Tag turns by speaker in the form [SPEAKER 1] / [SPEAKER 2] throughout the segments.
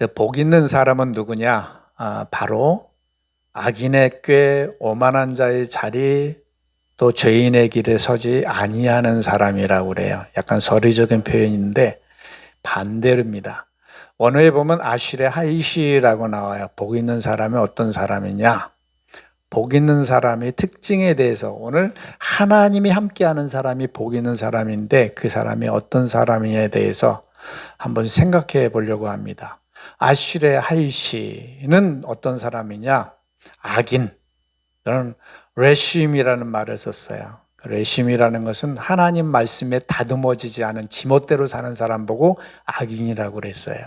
[SPEAKER 1] 복 있는 사람은 누구냐? 바로 악인의 꾀 오만한 자의 자리 또 죄인의 길에 서지 아니하는 사람이라고 그래요. 약간 서리적인 표현인데 반대입니다. 원어에 보면 아실의 하이시라고 나와요. 복 있는 사람이 어떤 사람이냐? 복 있는 사람의 특징에 대해서 오늘 하나님이 함께하는 사람이 복 있는 사람인데 그 사람이 어떤 사람에 대해서 한번 생각해 보려고 합니다. 아실의 하이시는 어떤 사람이냐? 악인. 저는 레심이라는 말을 썼어요. 레심이라는 것은 하나님 말씀에 다듬어지지 않은 지멋대로 사는 사람 보고 악인이라고 그랬어요.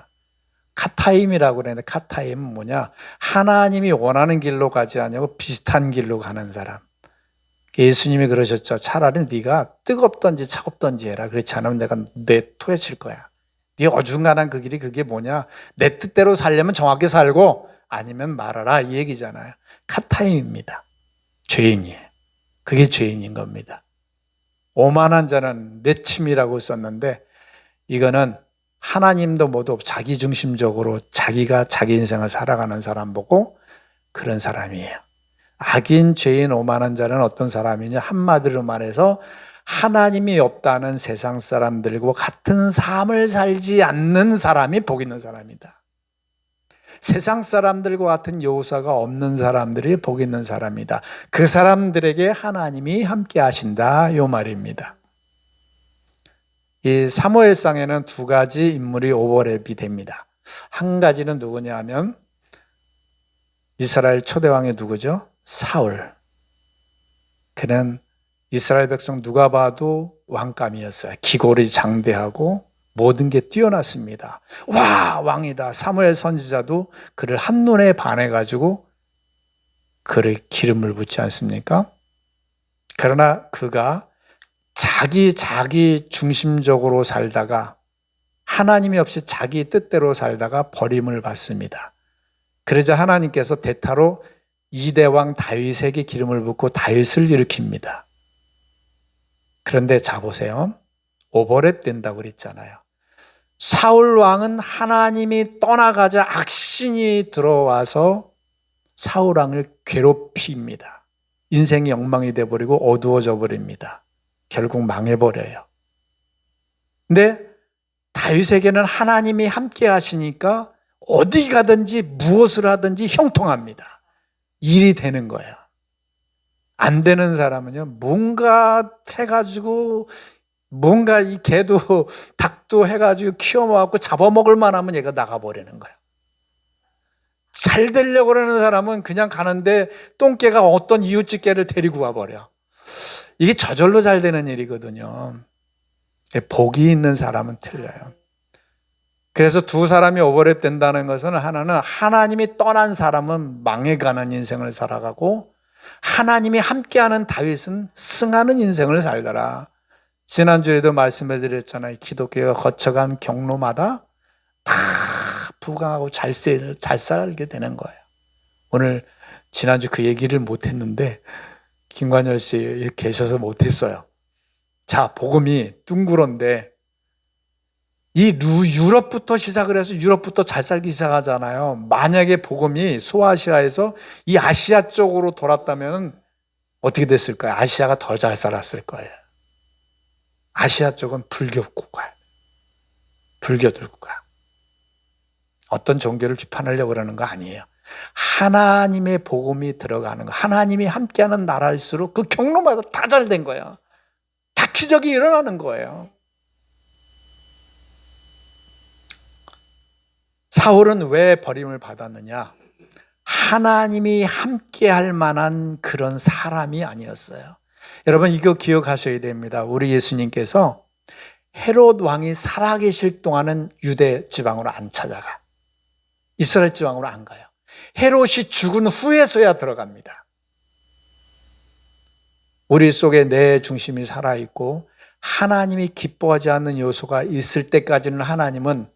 [SPEAKER 1] 카타임이라고 그랬는데 카타임은 뭐냐? 하나님이 원하는 길로 가지 않고 비슷한 길로 가는 사람. 예수님이 그러셨죠. 차라리 네가 뜨겁던지 차갑던지 해라. 그렇지 않으면 내가 내 토에 칠 거야. 네 어중간한 그 길이 그게 뭐냐? 내 뜻대로 살려면 정확히 살고 아니면 말아라 이 얘기잖아요. 카타임입니다. 죄인이에요. 그게 죄인인 겁니다. 오만한 자는 레침이라고 썼는데 이거는 하나님도 모두 자기중심적으로 자기가 자기 인생을 살아가는 사람 보고 그런 사람이에요. 악인, 죄인, 오만한 자는 어떤 사람이냐? 한마디로 말해서 하나님이 없다는 세상 사람들과 같은 삶을 살지 않는 사람이 복 있는 사람이다. 세상 사람들과 같은 요소가 없는 사람들이 복 있는 사람이다. 그 사람들에게 하나님이 함께 하신다. 이 말입니다. 이 사무엘상에는 두 가지 인물이 오버랩이 됩니다. 한 가지는 누구냐 하면 이스라엘 초대왕이 누구죠? 사울. 그는 이스라엘 백성 누가 봐도 왕감이었어요. 기골이 장대하고 모든 게 뛰어났습니다. 와, 왕이다. 사무엘 선지자도 그를 한눈에 반해가지고 그를 기름을 붓지 않습니까? 그러나 그가 자기 중심적으로 살다가 하나님이 없이 자기 뜻대로 살다가 버림을 받습니다. 그러자 하나님께서 대타로 이대왕 다윗에게 기름을 붓고 다윗을 일으킵니다. 그런데 자 보세요. 오버랩 된다고 그랬잖아요. 사울 왕은 하나님이 떠나가자 악신이 들어와서 사울 왕을 괴롭힙니다. 인생이 엉망이 돼버리고 어두워져 버립니다. 결국 망해버려요. 근데 다윗에게는 하나님이 함께 하시니까 어디 가든지 무엇을 하든지 형통합니다. 일이 되는 거예요. 안 되는 사람은요, 뭔가 해가지고 뭔가 이 개도 닭도 해가지고 키워먹고 잡아먹을 만하면 얘가 나가버리는 거예요. 잘 되려고 그러는 사람은 그냥 가는데 똥개가 어떤 이웃집 개를 데리고 와버려. 이게 저절로 잘 되는 일이거든요. 복이 있는 사람은 틀려요. 그래서 두 사람이 오버랩 된다는 것은 하나는 하나님이 떠난 사람은 망해가는 인생을 살아가고 하나님이 함께하는 다윗은 승하는 인생을 살더라. 지난주에도 말씀을 드렸잖아요. 기독교가 거쳐간 경로마다 다 부강하고 잘 살게 되는 거예요. 오늘 지난주 그 얘기를 못했는데 김관열 씨 계셔서 못했어요. 자, 복음이 둥그런데 이 유럽부터 시작을 해서 유럽부터 잘 살기 시작하잖아요. 만약에 복음이 소아시아에서 이 아시아 쪽으로 돌았다면 어떻게 됐을까요? 아시아가 더 잘 살았을 거예요. 아시아 쪽은 불교 국가예요. 불교들 국가. 어떤 종교를 비판하려고 그러는 거 아니에요. 하나님의 복음이 들어가는 거, 하나님이 함께하는 나라일수록 그 경로마다 다 잘 된 거예요. 다 기적이 일어나는 거예요. 사울은 왜 버림을 받았느냐? 하나님이 함께할 만한 그런 사람이 아니었어요. 여러분 이거 기억하셔야 됩니다. 우리 예수님께서 헤롯 왕이 살아계실 동안은 유대 지방으로 안 찾아가. 이스라엘 지방으로 안 가요. 헤롯이 죽은 후에서야 들어갑니다. 우리 속에 내 중심이 살아있고 하나님이 기뻐하지 않는 요소가 있을 때까지는 하나님은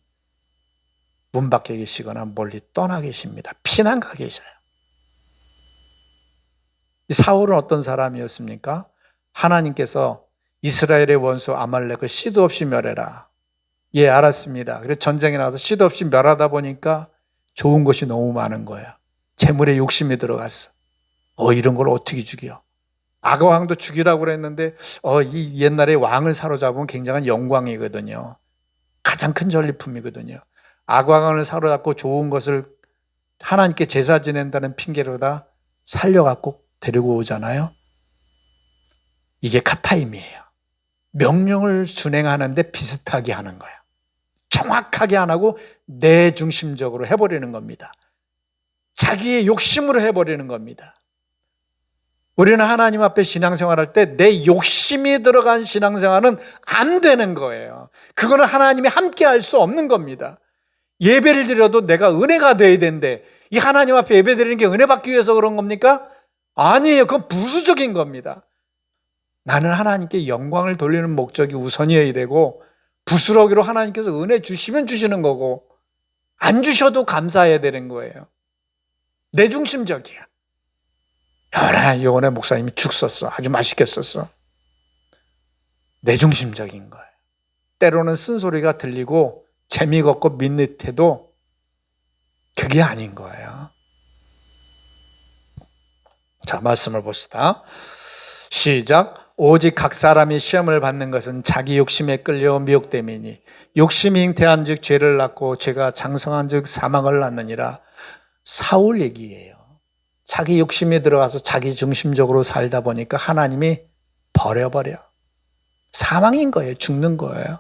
[SPEAKER 1] 문 밖에 계시거나 멀리 떠나 계십니다. 피난 가 계셔요. 이 사울은 어떤 사람이었습니까? 하나님께서 이스라엘의 원수 아말렉을 씨도 없이 멸해라. 예, 알았습니다. 그래서 전쟁에 나가서 시도 없이 멸하다 보니까 좋은 것이 너무 많은 거야. 재물에 욕심이 들어갔어. 이런 걸 어떻게 죽여? 아가왕도 죽이라고 그랬는데 이 옛날에 왕을 사로잡으면 굉장한 영광이거든요. 가장 큰 전리품이거든요. 아가왕을 사로잡고 좋은 것을 하나님께 제사 지낸다는 핑계로다 살려갖고 데리고 오잖아요. 이게 카타임이에요. 명령을 준행하는데 비슷하게 하는 거예요. 정확하게 안 하고 내 중심적으로 해버리는 겁니다. 자기의 욕심으로 해버리는 겁니다. 우리는 하나님 앞에 신앙생활할 때 내 욕심이 들어간 신앙생활은 안 되는 거예요. 그거는 하나님이 함께 할 수 없는 겁니다. 예배를 드려도 내가 은혜가 돼야 되는데 이 하나님 앞에 예배 드리는 게 은혜 받기 위해서 그런 겁니까? 아니에요. 그건 부수적인 겁니다. 나는 하나님께 영광을 돌리는 목적이 우선이어야 되고 부스러기로 하나님께서 은혜 주시면 주시는 거고 안 주셔도 감사해야 되는 거예요. 내 중심적이야. 요번에 목사님이 죽 썼어. 아주 맛있게 썼어. 내 중심적인 거예요. 때로는 쓴소리가 들리고 재미가 없고 밋밋해도 그게 아닌 거예요. 자, 말씀을 봅시다. 시작. 오직 각 사람이 시험을 받는 것은 자기 욕심에 끌려 미혹됨이니 욕심이 잉태한 즉 죄를 낳고 죄가 장성한 즉 사망을 낳느니라. 사울 얘기예요. 자기 욕심에 들어가서 자기 중심적으로 살다 보니까 하나님이 버려버려. 사망인 거예요. 죽는 거예요.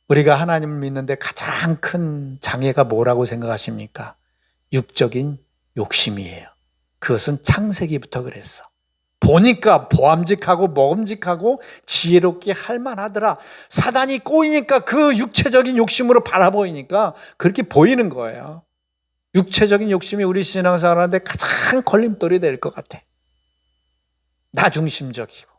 [SPEAKER 1] 우리가 하나님을 믿는데 가장 큰 장애가 뭐라고 생각하십니까? 육적인 욕심이에요. 그것은 창세기부터 그랬어. 보니까 보암직하고 먹음직하고 지혜롭게 할만하더라. 사단이 꼬이니까 그 육체적인 욕심으로 바라보이니까 그렇게 보이는 거예요. 육체적인 욕심이 우리 신앙생활하는데 가장 걸림돌이 될 것 같아. 나 중심적이고.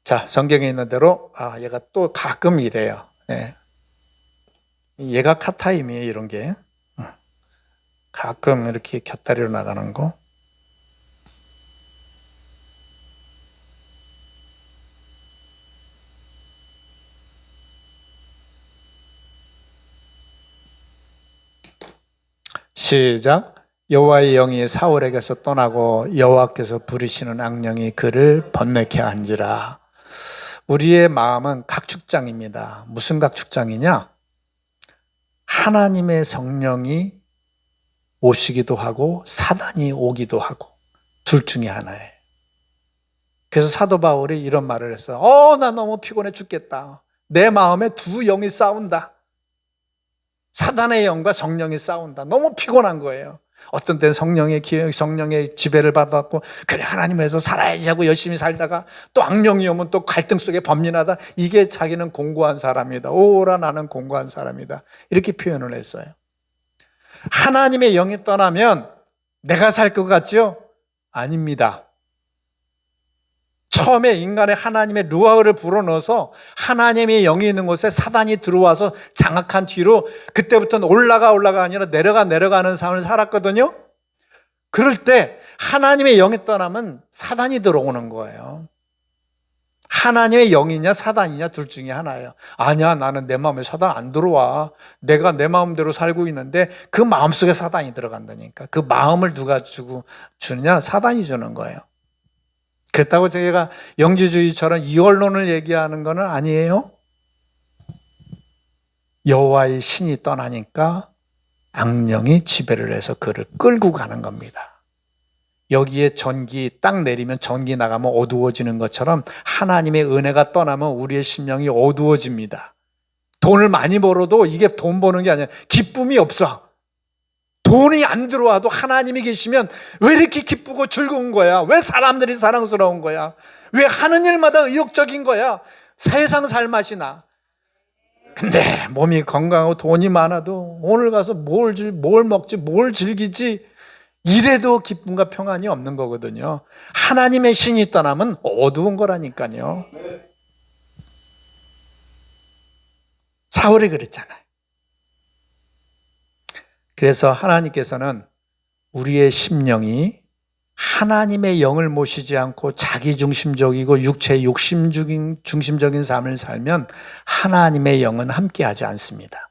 [SPEAKER 1] 자, 성경에 있는 대로 얘가 또 가끔 이래요. 네. 얘가 카타임이에요. 이런 게 가끔 이렇게 곁다리로 나가는 거. 시작. 여호와의 영이 사울에게서 떠나고 여호와께서 부르시는 악령이 그를 번뇌케 한지라. 우리의 마음은 각축장입니다. 무슨 각축장이냐? 하나님의 성령이 오시기도 하고 사단이 오기도 하고 둘 중에 하나예요. 그래서 사도 바울이 이런 말을 했어요. 나 너무 피곤해 죽겠다. 내 마음에 두 영이 싸운다. 사단의 영과 성령이 싸운다. 너무 피곤한 거예요. 어떤 때는 성령의 지배를 받았고 그래 하나님에서 살아야지 하고 열심히 살다가 또 악령이 오면 또 갈등 속에 범민하다. 이게 자기는 공고한 사람이다. 오라 나는 공고한 사람이다. 이렇게 표현을 했어요. 하나님의 영이 떠나면 내가 살 것 같죠? 아닙니다. 처음에 인간의 하나님의 루아흐를 불어넣어서 하나님의 영이 있는 곳에 사단이 들어와서 장악한 뒤로 그때부터는 올라가 아니라 내려가는 삶을 살았거든요. 그럴 때 하나님의 영이 떠나면 사단이 들어오는 거예요. 하나님의 영이냐 사단이냐 둘 중에 하나예요. 아니야, 나는 내 마음에 사단 안 들어와. 내가 내 마음대로 살고 있는데 그 마음속에 사단이 들어간다니까. 그 마음을 누가 주느냐? 사단이 주는 거예요. 그렇다고 저희가 영지주의처럼 이원론을 얘기하는 건 아니에요. 여호와의 신이 떠나니까 악령이 지배를 해서 그를 끌고 가는 겁니다. 여기에 전기 딱 내리면 전기 나가면 어두워지는 것처럼 하나님의 은혜가 떠나면 우리의 심령이 어두워집니다. 돈을 많이 벌어도 이게 돈 버는 게 아니라 기쁨이 없어. 돈이 안 들어와도 하나님이 계시면 왜 이렇게 기쁘고 즐거운 거야? 왜 사람들이 사랑스러운 거야? 왜 하는 일마다 의욕적인 거야? 세상 살맛이 나. 근데 몸이 건강하고 돈이 많아도 오늘 가서 뭘 먹지, 뭘 즐기지 이래도 기쁨과 평안이 없는 거거든요. 하나님의 신이 떠나면 어두운 거라니까요. 사울이 그랬잖아요. 그래서 하나님께서는 우리의 심령이 하나님의 영을 모시지 않고 자기중심적이고 육체 중심적인 삶을 살면 하나님의 영은 함께하지 않습니다.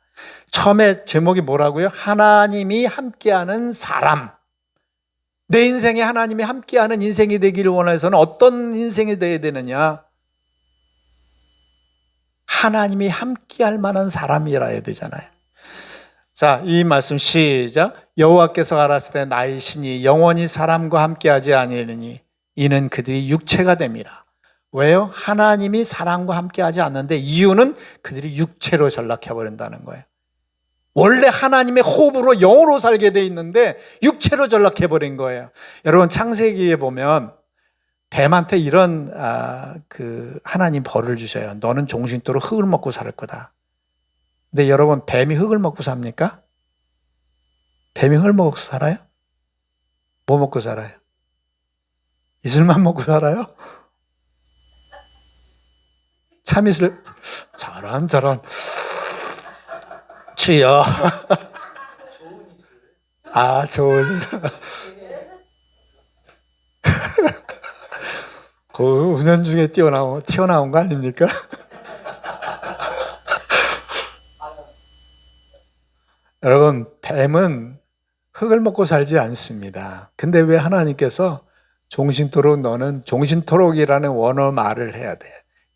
[SPEAKER 1] 처음에 제목이 뭐라고요? 하나님이 함께하는 사람. 내 인생에 하나님이 함께하는 인생이 되기를 원해서는 어떤 인생이 되어야 되느냐? 하나님이 함께할 만한 사람이라 해야 되잖아요. 자, 이 말씀 시작. 여호와께서 가라사대 나의 신이 영원히 사람과 함께하지 아니하느니 이는 그들이 육체가 됨이라. 왜요? 하나님이 사람과 함께하지 않는데 이유는 그들이 육체로 전락해 버린다는 거예요. 원래 하나님의 호흡으로 영으로 살게 돼 있는데 육체로 전락해 버린 거예요. 여러분 창세기에 보면 뱀한테 이런 하나님 벌을 주셔요. 너는 종신토록 흙을 먹고 살 거다. 근데 여러분 뱀이 흙을 먹고 삽니까? 뱀이 흙을 먹고 살아요? 뭐 먹고 살아요? 이슬만 먹고 살아요? 참이슬 저런 주여. 아, 좋은 그 운전 중에 튀어나온 거 아닙니까? 여러분, 뱀은 흙을 먹고 살지 않습니다. 근데 왜 하나님께서 종신토록 너는 종신토록이라는 원어 말을 해야 돼.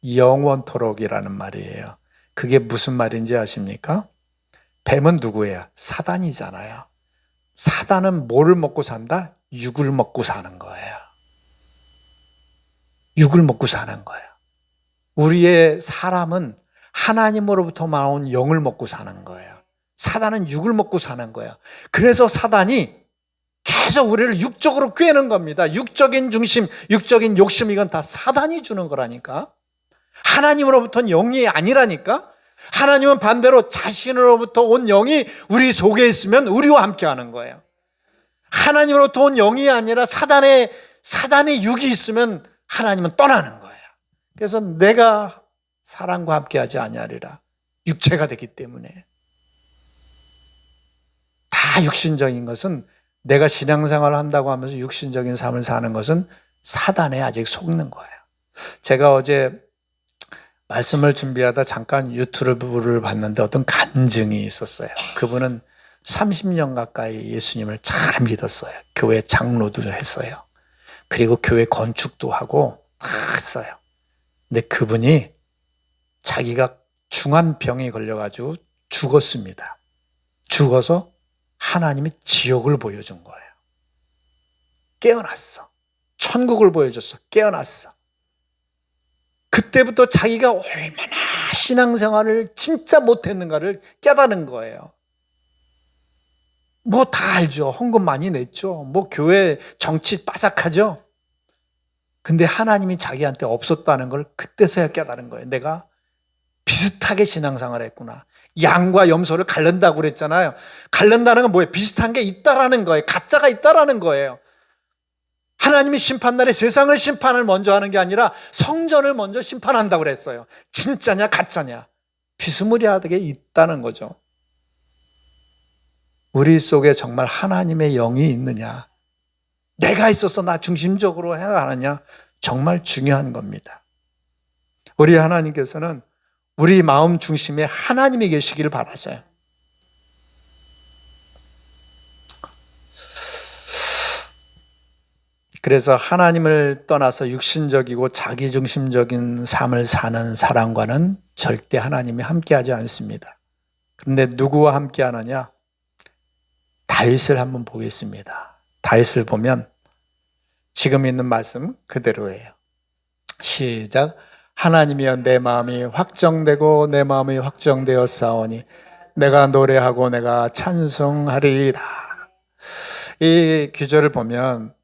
[SPEAKER 1] 영원토록이라는 말이에요. 그게 무슨 말인지 아십니까? 뱀은 누구예요? 사단이잖아요. 사단은 뭐를 먹고 산다? 육을 먹고 사는 거예요. 육을 먹고 사는 거예요. 우리의 사람은 하나님으로부터 나온 영을 먹고 사는 거예요. 사단은 육을 먹고 사는 거예요. 그래서 사단이 계속 우리를 육적으로 꿰는 겁니다. 육적인 중심, 육적인 욕심, 이건 다 사단이 주는 거라니까. 하나님으로부터는 영이 아니라니까. 하나님은 반대로 자신으로부터 온 영이 우리 속에 있으면 우리와 함께 하는 거예요. 하나님으로부터 온 영이 아니라 사단의 육이 있으면 하나님은 떠나는 거예요. 그래서 내가 사람과 함께 하지 아니하리라. 육체가 되기 때문에. 다 육신적인 것은, 내가 신앙생활을 한다고 하면서 육신적인 삶을 사는 것은 사단에 아직 속는 거예요. 제가 어제 말씀을 준비하다 잠깐 유튜브를 봤는데 어떤 간증이 있었어요. 그분은 30년 가까이 예수님을 잘 믿었어요. 교회 장로도 했어요. 그리고 교회 건축도 하고 다 했어요. 근데 그분이 자기가 중한 병에 걸려가지고 죽었습니다. 죽어서 하나님이 지옥을 보여준 거예요. 깨어났어. 천국을 보여줬어. 깨어났어. 그때부터 자기가 얼마나 신앙생활을 진짜 못했는가를 깨달은 거예요. 뭐 다 알죠. 헌금 많이 냈죠. 뭐 교회 정치 빠삭하죠. 근데 하나님이 자기한테 없었다는 걸 그때서야 깨달은 거예요. 내가 비슷하게 신앙생활을 했구나. 양과 염소를 갈른다고 그랬잖아요. 갈른다는 건 뭐예요? 비슷한 게 있다라는 거예요. 가짜가 있다라는 거예요. 하나님이 심판날에 세상을 심판을 먼저 하는 게 아니라 성전을 먼저 심판한다고 그랬어요. 진짜냐 가짜냐 비스무리하게 있다는 거죠. 우리 속에 정말 하나님의 영이 있느냐, 내가 있어서 나 중심적으로 해야 하느냐, 정말 중요한 겁니다. 우리 하나님께서는 우리 마음 중심에 하나님이 계시기를 바라셔요. 그래서 하나님을 떠나서 육신적이고 자기중심적인 삶을 사는 사람과는 절대 하나님이 함께하지 않습니다. 그런데 누구와 함께하느냐? 다윗을 한번 보겠습니다. 다윗을 보면 지금 있는 말씀 그대로예요. 시작. 하나님이여 내 마음이 확정되고 내 마음이 확정되었사오니 내가 노래하고 내가 찬송하리이다. 이 구절을 보면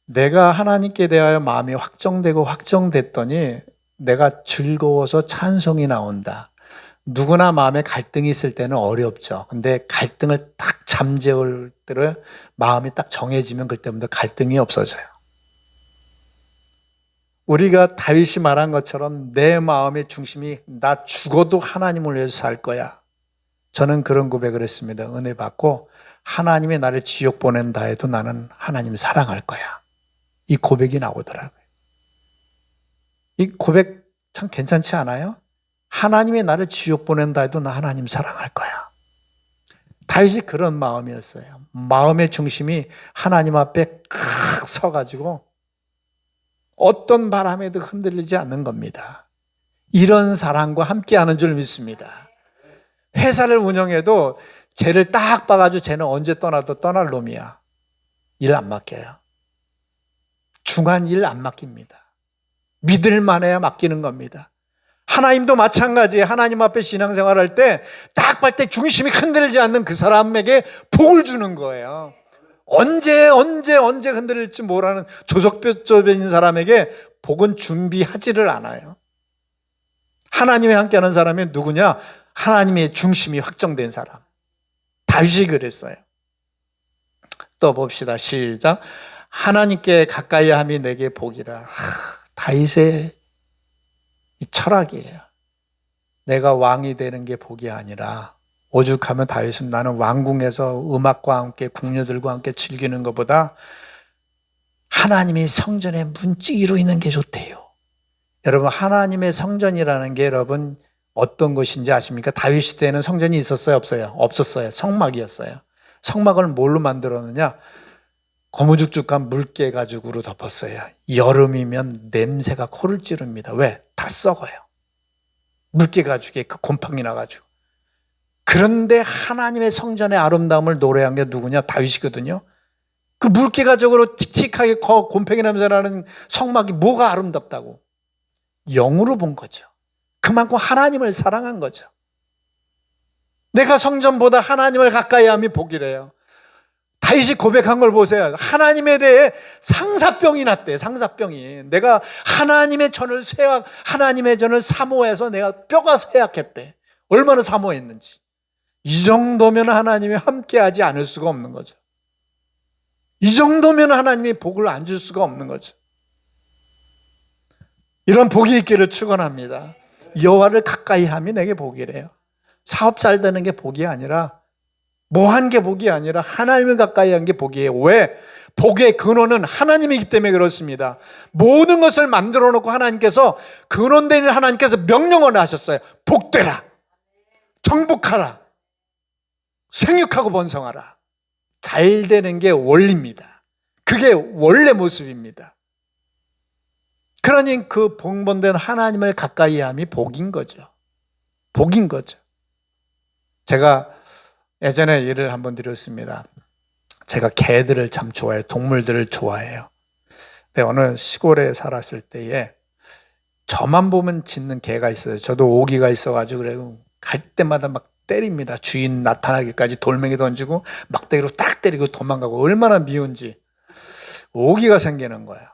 [SPEAKER 1] 내가 하나님께 대하여 마음이 확정되고 확정됐더니 내가 즐거워서 찬송이 나온다. 누구나 마음에 갈등이 있을 때는 어렵죠. 근데 갈등을 딱 잠재울 때를 마음이 딱 정해지면 그때부터 갈등이 없어져요. 우리가 다윗이 말한 것처럼 내 마음의 중심이 나 죽어도 하나님을 위해서 살 거야. 저는 그런 고백을 했습니다. 은혜 받고 하나님이 나를 지옥 보낸다 해도 나는 하나님 사랑할 거야. 이 고백이 나오더라고요. 이 고백 참 괜찮지 않아요? 하나님이 나를 지옥 보낸다 해도 나 하나님 사랑할 거야. 다윗이 그런 마음이었어요. 마음의 중심이 하나님 앞에 칵 서가지고 어떤 바람에도 흔들리지 않는 겁니다. 이런 사랑과 함께하는 줄 믿습니다. 회사를 운영해도 쟤를 딱 봐가지고 쟤는 언제 떠나도 떠날 놈이야. 일 안 맡겨요. 중한 일 안 맡깁니다. 믿을만해야 맡기는 겁니다. 하나님도 마찬가지예요. 하나님 앞에 신앙생활할 때 딱 볼 때 중심이 흔들리지 않는 그 사람에게 복을 주는 거예요. 언제 흔들릴지 모르는 조석뼈인 사람에게 복은 준비하지를 않아요. 하나님이 함께하는 사람이 누구냐? 하나님의 중심이 확정된 사람. 다윗이 그랬어요. 또 봅시다. 시작. 하나님께 가까이 함이 내게 복이라. 다윗의 이 철학이에요. 내가 왕이 되는 게 복이 아니라 오죽하면 다윗은 나는 왕궁에서 음악과 함께 궁녀들과 함께 즐기는 것보다 하나님의 성전에 문지기로 있는 게 좋대요. 여러분, 하나님의 성전이라는 게 여러분 어떤 것인지 아십니까? 다윗 시대에는 성전이 있었어요? 없어요? 없었어요. 성막이었어요. 성막을 뭘로 만들었느냐? 거무죽죽한 물개 가죽으로 덮었어요. 여름이면 냄새가 코를 찌릅니다. 왜? 다 썩어요. 물개 가죽에 그 곰팡이 나가지고. 그런데 하나님의 성전의 아름다움을 노래한 게 누구냐? 다윗이거든요. 그 물개 가죽으로 틱틱하게 곰팡이 냄새 나는 성막이 뭐가 아름답다고? 영으로 본 거죠. 그만큼 하나님을 사랑한 거죠. 내가 성전보다 하나님을 가까이 함이 복이래요. 다윗이 고백한 걸 보세요. 하나님에 대해 상사병이 났대. 상사병이. 내가 하나님의 전을 사모해서 내가 뼈가 쇠약했대. 얼마나 사모했는지. 이 정도면 하나님이 함께하지 않을 수가 없는 거죠. 이 정도면 하나님이 복을 안 줄 수가 없는 거죠. 이런 복이 있기를 축원합니다. 여호와를 가까이 함이 내게 복이래요. 사업 잘 되는 게 복이 아니라 뭐 한 게 복이 아니라 하나님을 가까이 한 게 복이에요. 왜? 복의 근원은 하나님이기 때문에 그렇습니다. 모든 것을 만들어 놓고 하나님께서 근원된 하나님께서 명령을 하셨어요. 복되라. 정복하라. 생육하고 번성하라. 잘 되는 게 원리입니다. 그게 원래 모습입니다. 그러니 그 복본된 하나님을 가까이 함이 복인 거죠. 복인 거죠. 제가 예전에 예를 한번 드렸습니다. 제가 개들을 참 좋아해요. 동물들을 좋아해요. 근데 어느 시골에 살았을 때에 저만 보면 짖는 개가 있어요. 저도 오기가 있어가지고 그래요. 갈 때마다 막 때립니다. 주인 나타나기까지 돌멩이 던지고 막대기로 딱 때리고 도망가고 얼마나 미운지. 오기가 생기는 거예요.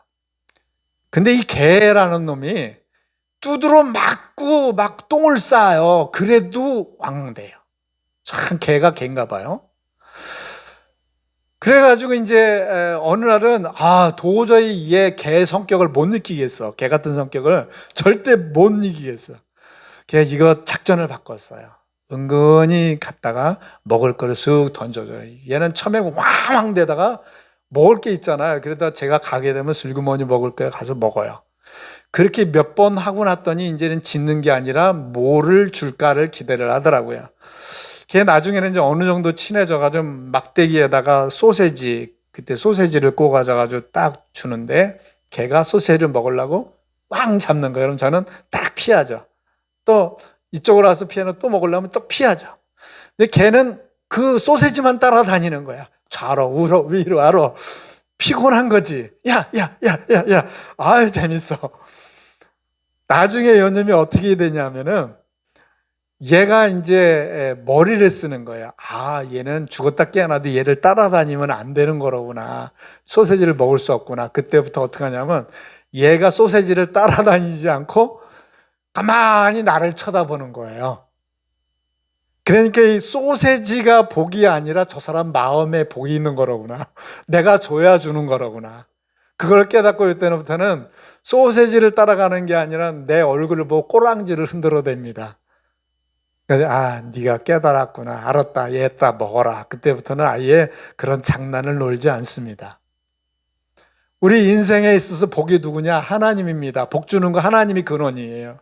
[SPEAKER 1] 근데 이 개라는 놈이 두드러 맞고 막 똥을 싸요. 그래도 왕돼요. 참 개가 개인가 봐요. 그래가지고 이제 어느 날은 도저히 얘 개 성격을 못 느끼겠어. 개 같은 성격을 절대 못 이기겠어. 걔 이거 작전을 바꿨어요. 은근히 갔다가 먹을 거를 쓱 던져줘요. 얘는 처음에 왕왕대다가 먹을 게 있잖아요. 그러다 제가 가게 되면 슬그머니 먹을 거에 가서 먹어요. 그렇게 몇 번 하고 났더니 이제는 짖는 게 아니라 뭐를 줄까를 기대를 하더라고요. 걔 나중에는 이제 어느 정도 친해져가지고 막대기에다가 그때 소세지를 구워가지고 딱 주는데 걔가 소세지를 먹으려고 왕 잡는 거예요. 그럼 저는 딱 피하죠. 또 이쪽으로 와서 피하면 또 먹으려면 또 피하죠. 근데 걔는 그 소세지만 따라다니는 거야. 좌로 우로 위로 아로. 피곤한 거지. 야. 아유 재밌어. 나중에 요즘에 어떻게 되냐면은 얘가 이제 머리를 쓰는 거야. 얘는 죽었다 깨어나도 얘를 따라다니면 안 되는 거로구나. 소세지를 먹을 수 없구나. 그때부터 어떻게 하냐면 얘가 소세지를 따라다니지 않고 가만히 나를 쳐다보는 거예요. 그러니까 이 소세지가 복이 아니라 저 사람 마음에 복이 있는 거로구나. 내가 줘야 주는 거로구나. 그걸 깨닫고 이때부터는 소세지를 따라가는 게 아니라 내 얼굴을 보고 꼬랑지를 흔들어댑니다. 네가 깨달았구나. 알았다. 얘다 먹어라. 그때부터는 아예 그런 장난을 놀지 않습니다. 우리 인생에 있어서 복이 누구냐? 하나님입니다. 복 주는 거 하나님이 근원이에요.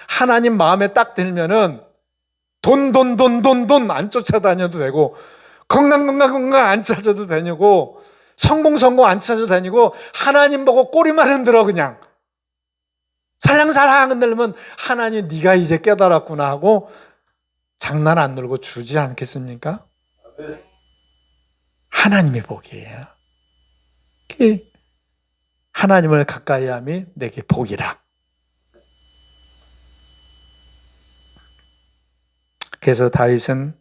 [SPEAKER 1] 하나님 마음에 딱 들면은 돈 안 쫓아다녀도 되고, 건강 안 찾아도 다니고, 성공 안 찾아도 다니고, 하나님 보고 꼬리만 흔들어 그냥. 살랑살랑 흔들면 하나님 네가 이제 깨달았구나 하고 장난 안 놀고 주지 않겠습니까? 하나님의 복이에요. 하나님을 가까이 함이 내게 복이라. 그래서 다윗은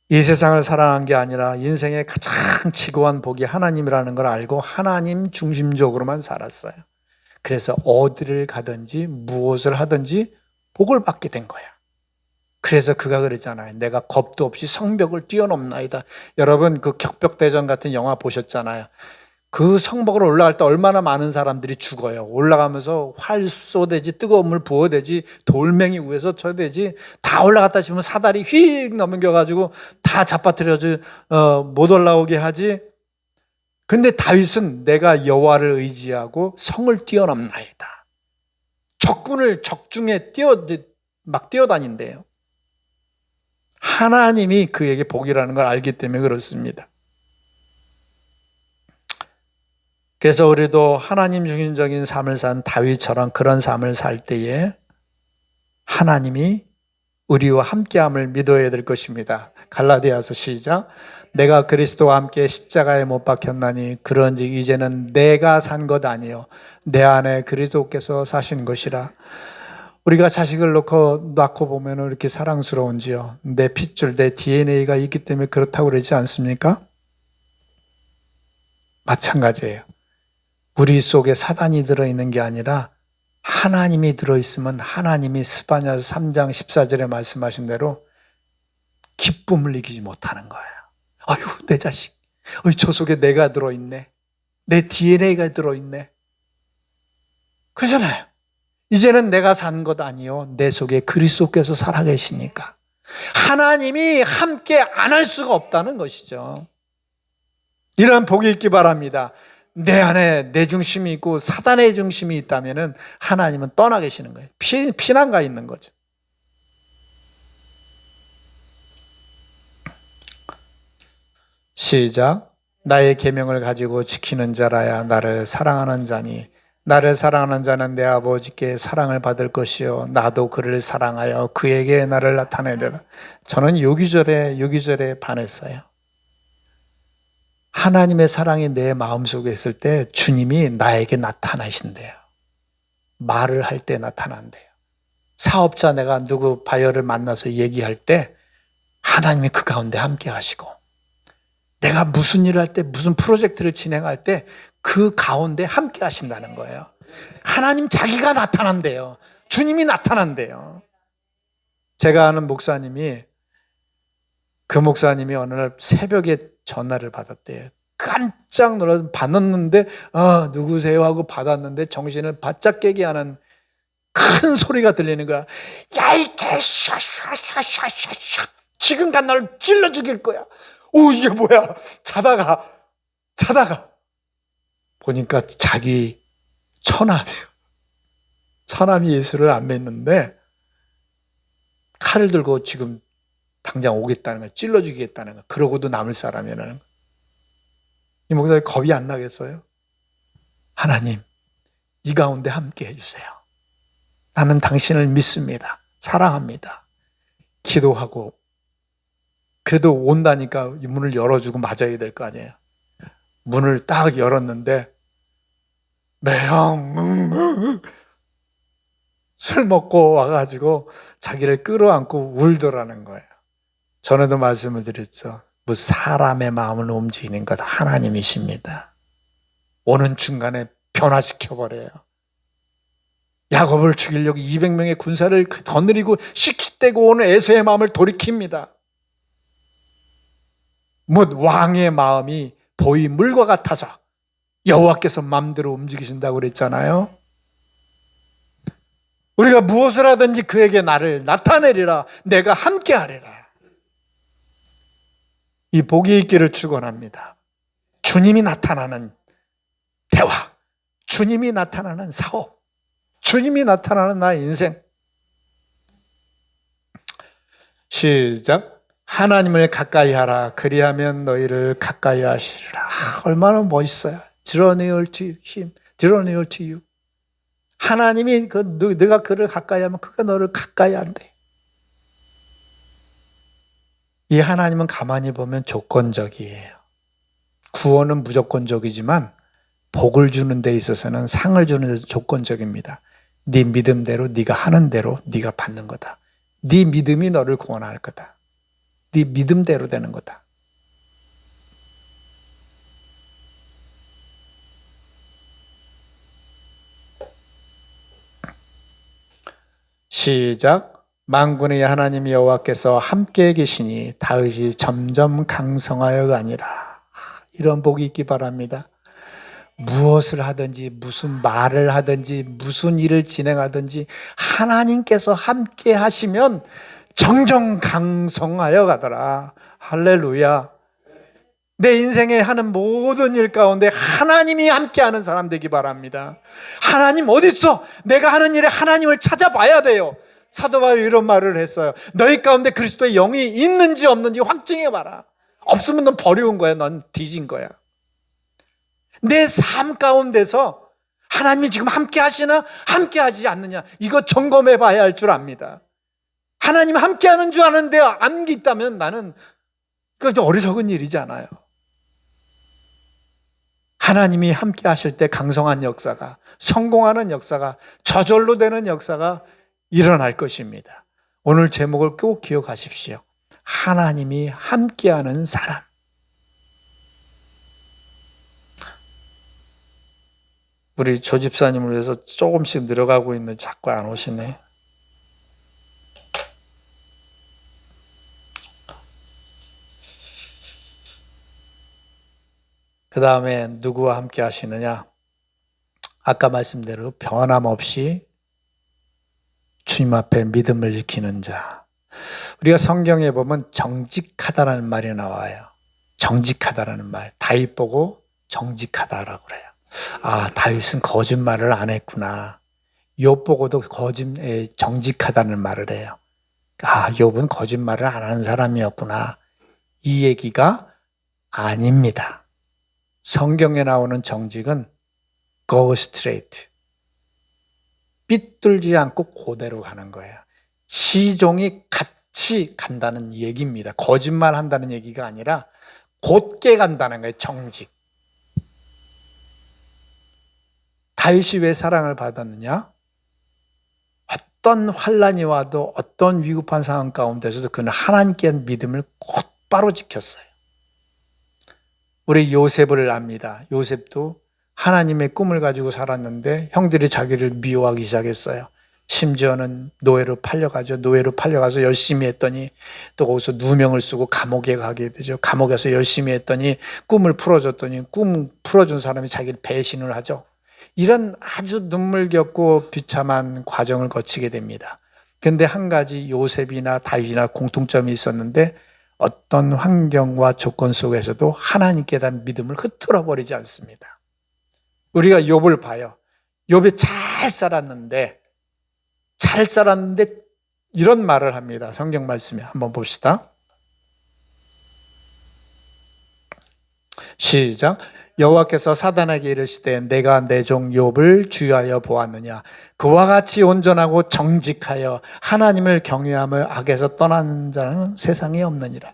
[SPEAKER 1] 이 세상을 사랑한 게 아니라 인생의 가장 지고한 복이 하나님이라는 걸 알고 하나님 중심적으로만 살았어요. 그래서 어디를 가든지 무엇을 하든지 복을 받게 된 거야. 그래서 그가 그랬잖아요. 내가 겁도 없이 성벽을 뛰어넘나이다. 여러분 그 격벽대전 같은 영화 보셨잖아요. 그 성벽으로 올라갈 때 얼마나 많은 사람들이 죽어요. 올라가면서 활 쏘대지, 뜨거운 물 부어대지, 돌멩이 위에서 쳐대지, 다 올라갔다 싶으면 사다리 휙 넘겨가지고 다 잡아뜨려지, 못 올라오게 하지. 근데 다윗은 내가 여호와를 의지하고 성을 뛰어넘나이다. 적군을 적중에 막 뛰어다닌대요. 하나님이 그에게 복이라는 걸 알기 때문에 그렇습니다. 그래서 우리도 하나님 중심적인 삶을 산 다윗처럼 그런 삶을 살 때에 하나님이 우리와 함께함을 믿어야 될 것입니다. 갈라디아서 시작. 내가 그리스도와 함께 십자가에 못 박혔나니 그런즉 이제는 내가 산 것 아니요 내 안에 그리스도께서 사신 것이라. 우리가 자식을 낳고 보면 이렇게 사랑스러운지요. 내 핏줄, 내 DNA가 있기 때문에 그렇다고 그러지 않습니까? 마찬가지예요. 우리 속에 사단이 들어있는 게 아니라 하나님이 들어있으면 하나님이 스바냐서 3장 14절에 말씀하신 대로 기쁨을 이기지 못하는 거예요. 아유 내 자식, 저 속에 내가 들어있네. 내 DNA가 들어있네. 그러잖아요. 이제는 내가 산 것 아니요 내 속에 그리스도께서 살아계시니까 하나님이 함께 안 할 수가 없다는 것이죠. 이러한 복이 있기 바랍니다. 내 안에 내 중심이 있고 사단의 중심이 있다면 하나님은 떠나 계시는 거예요. 피난가 있는 거죠. 시작. 나의 계명을 가지고 지키는 자라야 나를 사랑하는 자니 나를 사랑하는 자는 내 아버지께 사랑을 받을 것이요 나도 그를 사랑하여 그에게 나를 나타내리라. 저는 요 기절에 반했어요. 하나님의 사랑이 내 마음속에 있을 때 주님이 나에게 나타나신대요. 말을 할 때 나타난대요. 사업자 내가 누구 바이어를 만나서 얘기할 때 하나님이 그 가운데 함께 하시고, 내가 무슨 일을 할 때 무슨 프로젝트를 진행할 때 그 가운데 함께 하신다는 거예요. 하나님 자기가 나타난대요. 주님이 나타난대요. 제가 아는 목사님이, 그 목사님이 어느 날 새벽에 전화를 받았대요. 깜짝 놀라서 받았는데 누구세요 하고 받았는데 정신을 바짝 깨게 하는 큰 소리가 들리는 거야. 야 이 개샤샤샤샤샤 지금간 널 찔러 죽일 거야. 오 이게 뭐야. 자다가 보니까 자기 처남이에요. 처남이 예수를 안 믿는데 칼을 들고 지금 당장 오겠다는 거야. 찔러 죽이겠다는 거야. 그러고도 남을 사람이라는 거야. 이 목사님 겁이 안 나겠어요? 하나님 이 가운데 함께 해주세요. 나는 당신을 믿습니다. 사랑합니다. 기도하고 그래도 온다니까 문을 열어주고 맞아야 될 거 아니에요. 문을 딱 열었는데 매형 술 먹고 와가지고 자기를 끌어안고 울더라는 거예요. 전에도 말씀을 드렸죠. 뭐 사람의 마음을 움직이는 것 하나님이십니다. 오는 중간에 변화시켜버려요. 야곱을 죽이려고 200명의 군사를 거느리고 시키떼고 오는 에서의 마음을 돌이킵니다. 뭐 왕의 마음이 보이 물과 같아서 여호와께서 마음대로 움직이신다고 그랬잖아요. 우리가 무엇을 하든지 그에게 나를 나타내리라. 내가 함께하리라. 이 복이 있기를 축원합니다. 주님이 나타나는 대화. 주님이 나타나는 사업. 주님이 나타나는 나의 인생. 시작. 하나님을 가까이 하라. 그리하면 너희를 가까이 하시리라. 얼마나 멋있어요. Draw near to him. Draw near to you. 하나님이 네가 그를 가까이 하면 그가 너를 가까이 한대. 이 하나님은 가만히 보면 조건적이에요. 구원은 무조건적이지만 복을 주는 데 있어서는 상을 주는 데도 조건적입니다. 네 믿음대로 네가 하는 대로 네가 받는 거다. 네 믿음이 너를 구원할 거다. 네 믿음대로 되는 거다. 시작. 만군의 하나님 여호와께서 함께 계시니 다윗이 점점 강성하여 가니라. 이런 복이 있기 바랍니다. 무엇을 하든지 무슨 말을 하든지 무슨 일을 진행하든지 하나님께서 함께 하시면 정정 강성하여 가더라. 할렐루야. 내 인생에 하는 모든 일 가운데 하나님이 함께하는 사람 되기 바랍니다. 하나님 어디 있어? 내가 하는 일에 하나님을 찾아봐야 돼요. 사도 바울이 이런 말을 했어요. 너희 가운데 그리스도의 영이 있는지 없는지 확증해봐라. 없으면 넌 버려온 거야. 넌 뒤진 거야. 내 삶 가운데서 하나님이 지금 함께 하시나 함께 하지 않느냐, 이거 점검해 봐야 할 줄 압니다. 하나님 함께 하는 줄 아는데 안 있다면 나는 그거 어리석은 일이잖아요. 하나님이 함께 하실 때 강성한 역사가, 성공하는 역사가, 저절로 되는 역사가 일어날 것입니다. 오늘 제목을 꼭 기억하십시오. 하나님이 함께하는 사람. 우리 조 집사님을 위해서 조금씩 늘어가고 있는데 자꾸 안 오시네. 그 다음에 누구와 함께 하시느냐? 아까 말씀대로 변함없이 주님 앞에 믿음을 지키는 자. 우리가 성경에 보면 정직하다라는 말이 나와요. 정직하다라는 말. 다윗 보고 정직하다라고 그래요. 아, 다윗은 거짓말을 안 했구나. 욥 보고도 정직하다는 말을 해요. 아, 욥은 거짓말을 안 하는 사람이었구나. 이 얘기가 아닙니다. 성경에 나오는 정직은 go straight. 삐뚤지 않고 그대로 가는 거예요. 시종이 같이 간다는 얘기입니다. 거짓말 한다는 얘기가 아니라 곧게 간다는 거예요. 정직. 다윗이 왜 사랑을 받았느냐? 어떤 환난이 와도 어떤 위급한 상황 가운데서도 그는 하나님께 한 믿음을 곧바로 지켰어요. 우리 요셉을 압니다. 요셉도 하나님의 꿈을 가지고 살았는데 형들이 자기를 미워하기 시작했어요. 심지어는 노예로 팔려가서 열심히 했더니 또 거기서 누명을 쓰고 감옥에 가게 되죠. 감옥에서 열심히 했더니 꿈을 풀어줬더니 꿈 풀어준 사람이 자기를 배신을 하죠. 이런 아주 눈물겹고 비참한 과정을 거치게 됩니다. 근데 한 가지 요셉이나 다윗이나 공통점이 있었는데 어떤 환경과 조건 속에서도 하나님께 대한 믿음을 흐트러 버리지 않습니다. 우리가 욥을 봐요. 욥이 잘 살았는데 이런 말을 합니다. 성경 말씀에 한번 봅시다. 시작. 여호와께서 사단에게 이르시되 내가 내 종 욥을 주의하여 보았느냐. 그와 같이 온전하고 정직하여 하나님을 경외함을 악에서 떠나는 자는 세상에 없느니라.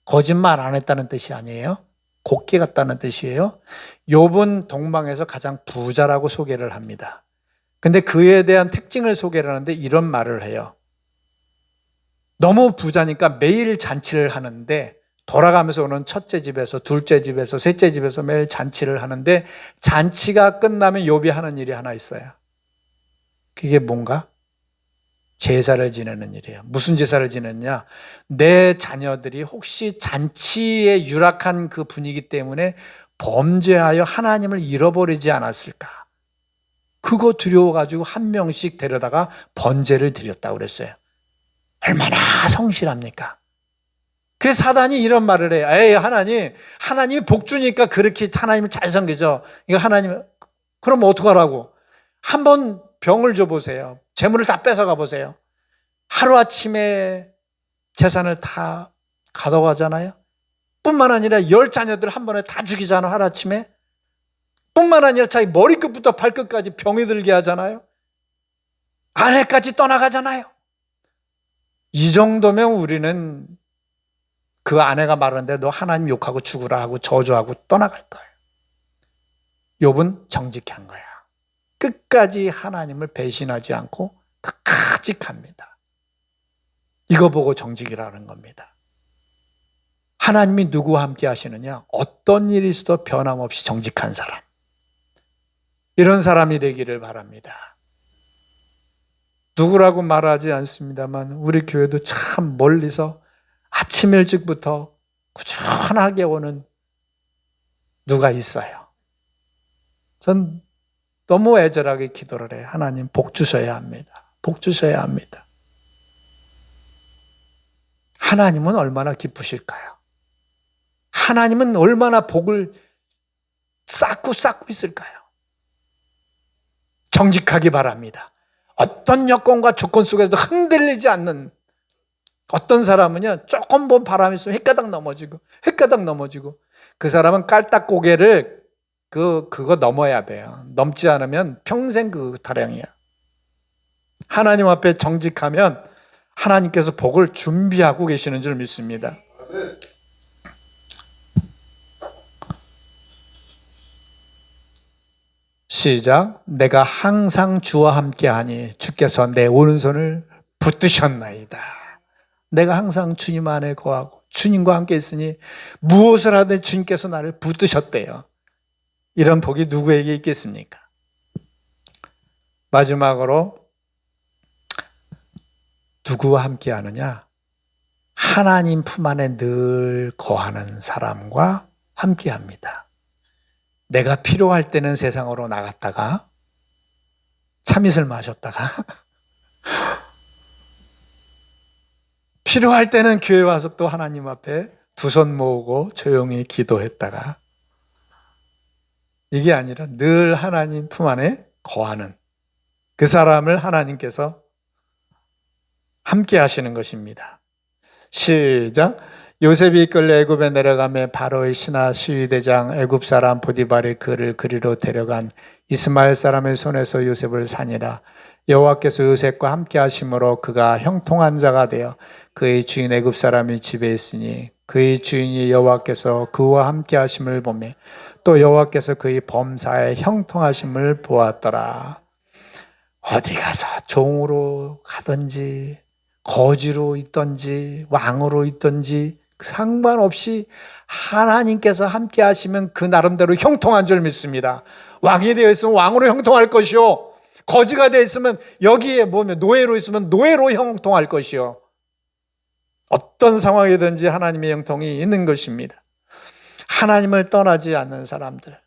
[SPEAKER 1] 거짓말 안 했다는 뜻이 아니에요. 곱게 갔다는 뜻이에요. 욥은 동방에서 가장 부자라고 소개를 합니다. 근데 그에 대한 특징을 소개를 하는데 이런 말을 해요. 너무 부자니까 매일 잔치를 하는데 돌아가면서 오는 첫째 집에서 둘째 집에서 셋째 집에서 매일 잔치를 하는데 잔치가 끝나면 욥이 하는 일이 하나 있어요. 그게 뭔가? 제사를 지내는 일이에요. 무슨 제사를 지내느냐? 내 자녀들이 혹시 잔치에 유락한 그 분위기 때문에 범죄하여 하나님을 잃어버리지 않았을까? 그거 두려워가지고 한 명씩 데려다가 번제를 드렸다고 그랬어요. 얼마나 성실합니까? 그래서 사단이 이런 말을 해요. 에이, 하나님이 복 주니까 그렇게 하나님을 잘 섬기죠. 이거 하나님 그럼 어떡하라고? 한번 병을 줘보세요. 재물을 다 뺏어가 보세요. 하루아침에 재산을 다 가져가잖아요. 뿐만 아니라 10자녀들 한 번에 다 죽이잖아, 하루아침에. 뿐만 아니라 자기 머리끝부터 발끝까지 병이 들게 하잖아요. 아내까지 떠나가잖아요. 이 정도면 우리는 그 아내가 말하는데 너 하나님 욕하고 죽으라 하고 저주하고 떠나갈 거예요. 욥은 정직한 거야. 끝까지 하나님을 배신하지 않고 끝까지 갑니다. 이거 보고 정직이라는 겁니다. 하나님이 누구와 함께 하시느냐? 어떤 일이 있어도 변함없이 정직한 사람. 이런 사람이 되기를 바랍니다. 누구라고 말하지 않습니다만 우리 교회도 참 멀리서 아침 일찍부터 꾸준하게 오는 누가 있어요. 전 너무 애절하게 기도를 해요. 하나님 복 주셔야 합니다. 복 주셔야 합니다. 하나님은 얼마나 기쁘실까요? 하나님은 얼마나 복을 쌓고 있을까요? 정직하기 바랍니다. 어떤 여건과 조건 속에서도 흔들리지 않는 어떤 사람은요, 조금 본 바람이 있으면 헷가닥 넘어지고 그 사람은 깔딱고개를 그거 넘어야 돼요. 넘지 않으면 평생 그 타령이야. 하나님 앞에 정직하면 하나님께서 복을 준비하고 계시는 줄 믿습니다. 시작. 내가 항상 주와 함께하니 주께서 내 오른손을 붙드셨나이다. 내가 항상 주님 안에 거하고 주님과 함께 있으니 무엇을 하든 주님께서 나를 붙드셨대요. 이런 복이 누구에게 있겠습니까? 마지막으로 누구와 함께 하느냐? 하나님 품 안에 늘 거하는 사람과 함께 합니다. 내가 필요할 때는 세상으로 나갔다가 참이슬 마셨다가 필요할 때는 교회 와서 또 하나님 앞에 두 손 모으고 조용히 기도했다가 이게 아니라 늘 하나님 품 안에 거하는 그 사람을 하나님께서 함께 하시는 것입니다. 시작. 요셉이 이끌려 애굽에 내려가며 바로의 신하 시위대장 애굽 사람 보디발이 그를 그리로 데려간 이스마엘 사람의 손에서 요셉을 산이라. 여호와께서 요셉과 함께 하심으로 그가 형통한 자가 되어 그의 주인 애굽 사람이 집에 있으니 그의 주인이 여호와께서 그와 함께 하심을 보며 또 여호와께서 그의 범사에 형통하심을 보았더라. 어디 가서 종으로 가든지 거지로 있든지 왕으로 있든지 상관없이 하나님께서 함께 하시면 그 나름대로 형통한 줄 믿습니다. 왕이 되어 있으면 왕으로 형통할 것이요, 거지가 되어 있으면 여기에 보면 노예로 있으면 노예로 형통할 것이요, 어떤 상황이든지 하나님의 형통이 있는 것입니다. 하나님을 떠나지 않는 사람들.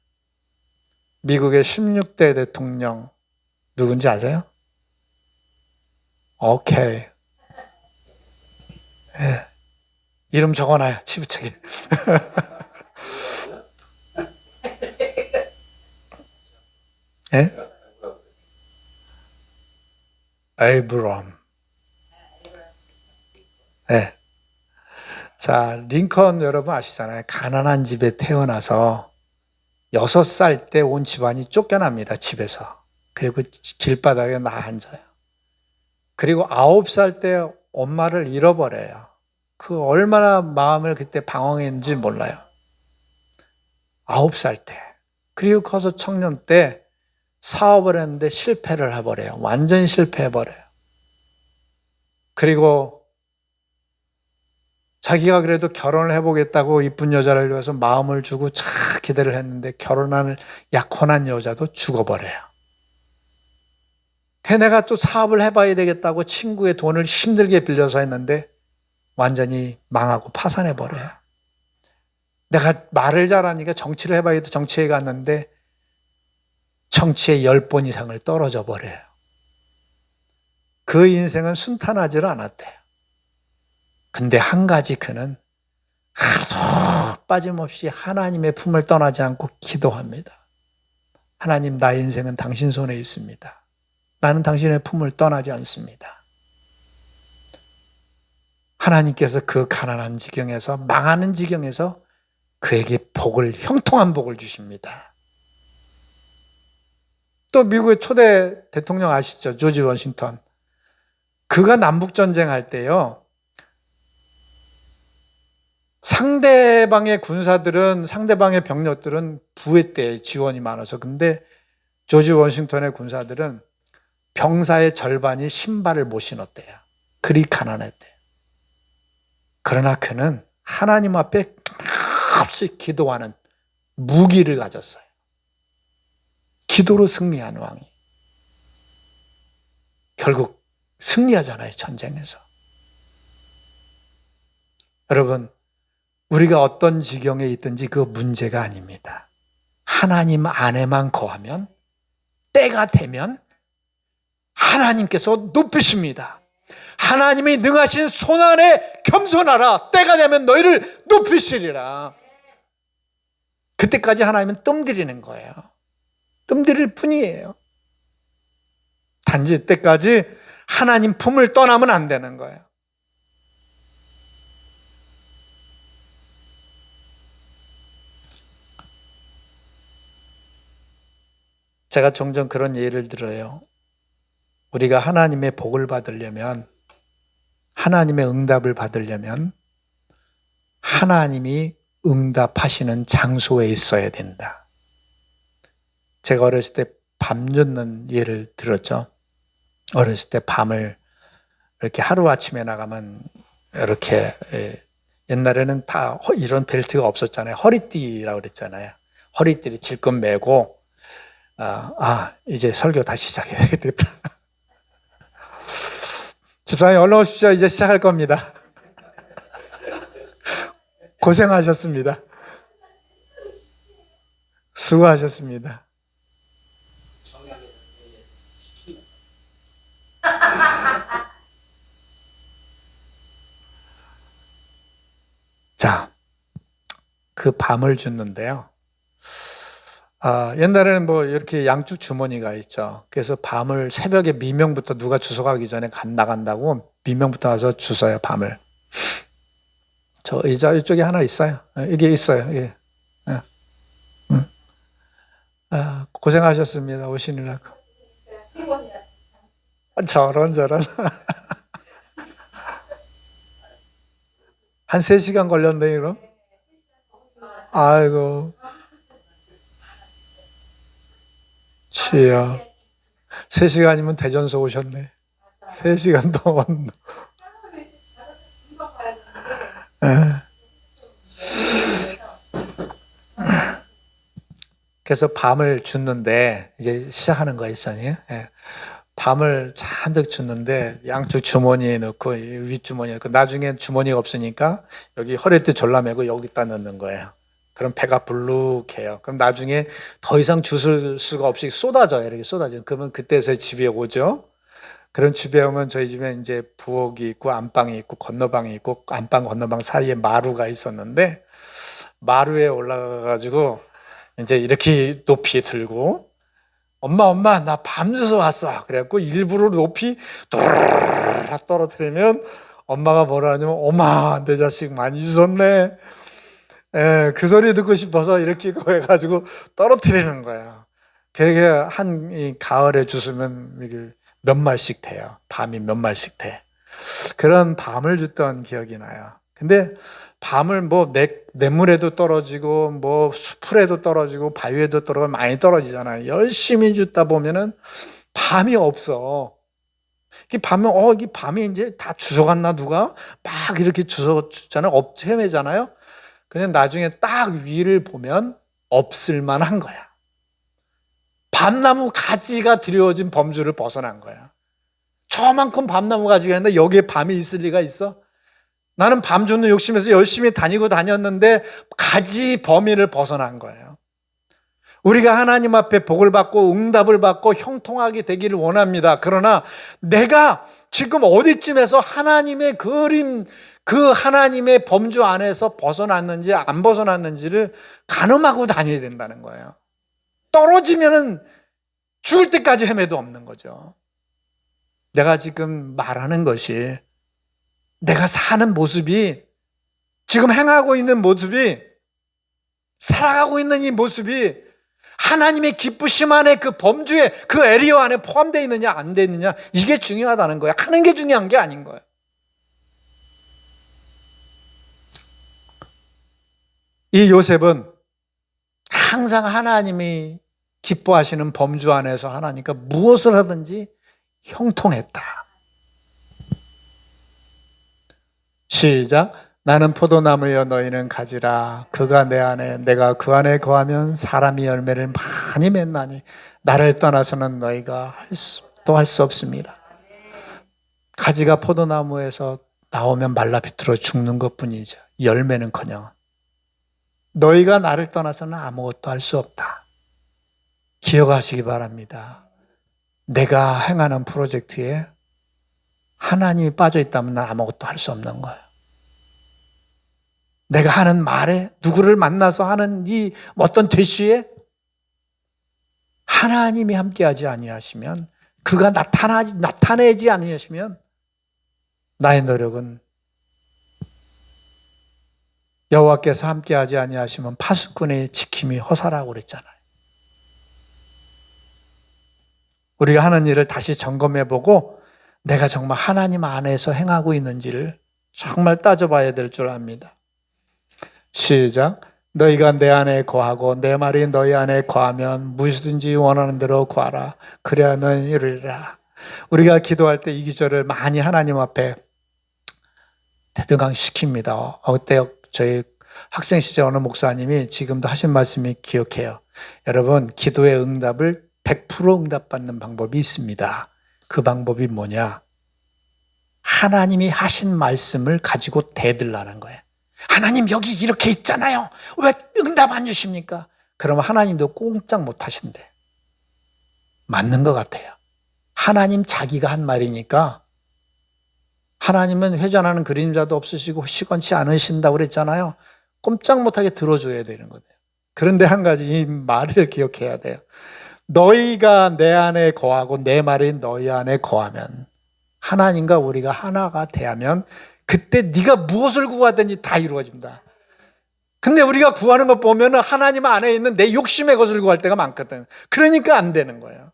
[SPEAKER 1] 미국의 16대 대통령 누군지 아세요? 오케이. 네. 이름 적어놔요, 치부책에. 네? 에이브럼. 네. 자, 링컨 여러분 아시잖아요. 가난한 집에 태어나서 6살 때 온 집안이 쫓겨납니다, 집에서. 그리고 길바닥에 나 앉아요. 그리고 9살 때 엄마를 잃어버려요. 그 얼마나 마음을 그때 방황했는지 몰라요. 9살 때. 그리고 커서 청년 때 사업을 했는데 실패를 해버려요. 완전 실패해버려요. 그리고 자기가 그래도 결혼을 해보겠다고 이쁜 여자를 위해서 마음을 주고 참 기대를 했는데 결혼할 약혼한 여자도 죽어버려요. 내가 또 사업을 해봐야 되겠다고 친구의 돈을 힘들게 빌려서 했는데 완전히 망하고 파산해버려요. 내가 말을 잘하니까 정치를 해봐야 돼 정치에 갔는데 정치에 10번 이상을 떨어져 버려요. 그 인생은 순탄하지를 않았대요. 근데 한 가지 그는 하루도 빠짐없이 하나님의 품을 떠나지 않고 기도합니다. 하나님, 나의 인생은 당신 손에 있습니다. 나는 당신의 품을 떠나지 않습니다. 하나님께서 그 가난한 지경에서, 망하는 지경에서 그에게 복을, 형통한 복을 주십니다. 또 미국의 초대 대통령 아시죠? 조지 워싱턴. 그가 남북전쟁 할 때요, 상대방의 군사들은, 상대방의 병력들은 부회 때 지원이 많아서, 근데 조지 워싱턴의 군사들은 병사의 절반이 신발을 못 신었대요. 그리 가난했대요. 그러나 그는 하나님 앞에 끝없이 기도하는 무기를 가졌어요. 기도로 승리한 왕이. 결국 승리하잖아요, 전쟁에서. 여러분, 우리가 어떤 지경에 있든지 그 문제가 아닙니다. 하나님 안에만 거하면, 때가 되면 하나님께서 높이십니다. 하나님이 능하신 손 안에 겸손하라. 때가 되면 너희를 높이시리라. 그때까지 하나님은 뜸들이는 거예요. 뜸들일 뿐이에요. 단지 때까지 하나님 품을 떠나면 안 되는 거예요. 제가 종종 그런 예를 들어요. 우리가 하나님의 복을 받으려면, 하나님의 응답을 받으려면 하나님이 응답하시는 장소에 있어야 된다. 제가 어렸을 때 밤 줍는 예를 들었죠. 어렸을 때 밤을 이렇게 하루아침에 나가면 이렇게, 옛날에는 다 이런 벨트가 없었잖아요. 허리띠라고 그랬잖아요. 허리띠를 질끈 매고, 이제 설교 다시 시작해야겠다. 집사님 얼른 오십시오. 이제 시작할 겁니다. 고생하셨습니다. 수고하셨습니다. 자, 그 밤을 줬는데요. 옛날에는 뭐 이렇게 양쪽 주머니가 있죠. 그래서 밤을 새벽에 미명부터 누가 주워 가기 전에 나간다고 미명부터 와서 주워요, 밤을. 저 의자 이쪽에 하나 있어요. 이게 있어요. 예. 고생하셨습니다. 오시느라고. 저런. 한 3시간 걸렸네, 그럼? 아이고. 치야. 3시간이면 대전서 오셨네. 3시간 동안. 그래서 밤을 줬는데, 이제 시작하는 거예요, 있잖아요. 밤을 잔뜩 줬는데, 양쪽 주머니에 넣고, 윗주머니에 넣고, 나중에 주머니가 없으니까, 여기 허리띠 졸라매고 여기다 넣는 거예요. 그럼 배가 불룩해요. 그럼 나중에 더 이상 주실 수가 없이 쏟아져요. 이렇게 쏟아져요. 그러면 그때서 집에 오죠. 그런 집에 오면 저희 집에 이제 부엌이 있고, 안방이 있고, 건너방이 있고, 안방, 건너방 사이에 마루가 있었는데, 마루에 올라가가지고, 이제 이렇게 높이 들고, 엄마, 나 밤 주워 왔어. 그래갖고 일부러 높이 떨어뜨리면 엄마가 뭐라 하냐면, 엄마, 내 자식 많이 주웠네. 그 소리 듣고 싶어서 이렇게 해가지고 떨어뜨리는 거예요. 그렇게 한 가을에 주스면 몇 말씩 돼요. 밤이 몇 말씩 돼. 그런 밤을 줬던 기억이 나요. 근데 밤을 뭐 냇물에도 떨어지고 뭐 수풀에도 떨어지고 바위에도 떨어지고 많이 떨어지잖아요. 열심히 줬다 보면은 밤이 없어. 이 밤이 이제 다 주워갔나 누가? 막 이렇게 주잖아요. 헤매잖아요. 그냥 나중에 딱 위를 보면 없을 만한 거야. 밤나무 가지가 드리워진 범주를 벗어난 거야. 저만큼 밤나무 가지가 있는데 여기에 밤이 있을 리가 있어? 나는 밤 주는 욕심에서 열심히 다녔는데 가지 범위를 벗어난 거예요. 우리가 하나님 앞에 복을 받고 응답을 받고 형통하게 되기를 원합니다. 그러나 내가 지금 어디쯤에서 하나님의 그림, 그 하나님의 범주 안에서 벗어났는지 안 벗어났는지를 가늠하고 다녀야 된다는 거예요. 떨어지면은 죽을 때까지 헤매도 없는 거죠. 내가 지금 말하는 것이, 내가 사는 모습이, 지금 행하고 있는 모습이, 살아가고 있는 이 모습이 하나님의 기쁘심 안에, 그 범주에, 그 에리어 안에 포함되어 있느냐 안 되어 있느냐, 이게 중요하다는 거예요. 하는 게 중요한 게 아닌 거예요. 이 요셉은 항상 하나님이 기뻐하시는 범주 안에서 하나님과 무엇을 하든지 형통했다. 시작. 나는 포도나무여 너희는 가지라. 그가 내 안에 내가 그 안에 거하면 사람이 열매를 많이 맺나니 나를 떠나서는 너희가 또 할 수 없습니다. 가지가 포도나무에서 나오면 말라 비틀어 죽는 것뿐이죠. 열매는커녕 너희가 나를 떠나서는 아무것도 할 수 없다. 기억하시기 바랍니다. 내가 행하는 프로젝트에 하나님이 빠져 있다면 난 아무것도 할 수 없는 거예요. 내가 하는 말에, 누구를 만나서 하는 이 어떤 대시에 하나님이 함께하지 아니하시면, 그가 나타내지 아니하시면 나의 노력은, 여호와께서 함께하지 아니하시면 파수꾼의 지킴이 허사라고 그랬잖아요. 우리가 하는 일을 다시 점검해보고 내가 정말 하나님 안에서 행하고 있는지를 정말 따져봐야 될 줄 압니다. 시작. 너희가 내 안에 거하고 내 말이 너희 안에 거하면 무엇이든지 원하는 대로 구하라. 그리하면 이루리라. 우리가 기도할 때 이 기절을 많이 하나님 앞에 대등강시킵니다. 어때요? 저희 학생 시절 어느 목사님이 지금도 하신 말씀이 기억해요. 여러분, 기도의 응답을 100% 응답받는 방법이 있습니다. 그 방법이 뭐냐? 하나님이 하신 말씀을 가지고 대들라는 거예요. 하나님 여기 이렇게 있잖아요. 왜 응답 안 주십니까? 그러면 하나님도 꼼짝 못 하신대. 맞는 것 같아요. 하나님 자기가 한 말이니까. 하나님은 회전하는 그림자도 없으시고 시건치 않으신다고 그랬잖아요. 꼼짝 못하게 들어줘야 되는 거예요. 그런데 한 가지 이 말을 기억해야 돼요. 너희가 내 안에 거하고 내 말이 너희 안에 거하면, 하나님과 우리가 하나가 되면 그때 네가 무엇을 구하든지 다 이루어진다. 근데 우리가 구하는 것 보면 하나님 안에 있는 내 욕심의 것을 구할 때가 많거든. 그러니까 안 되는 거예요.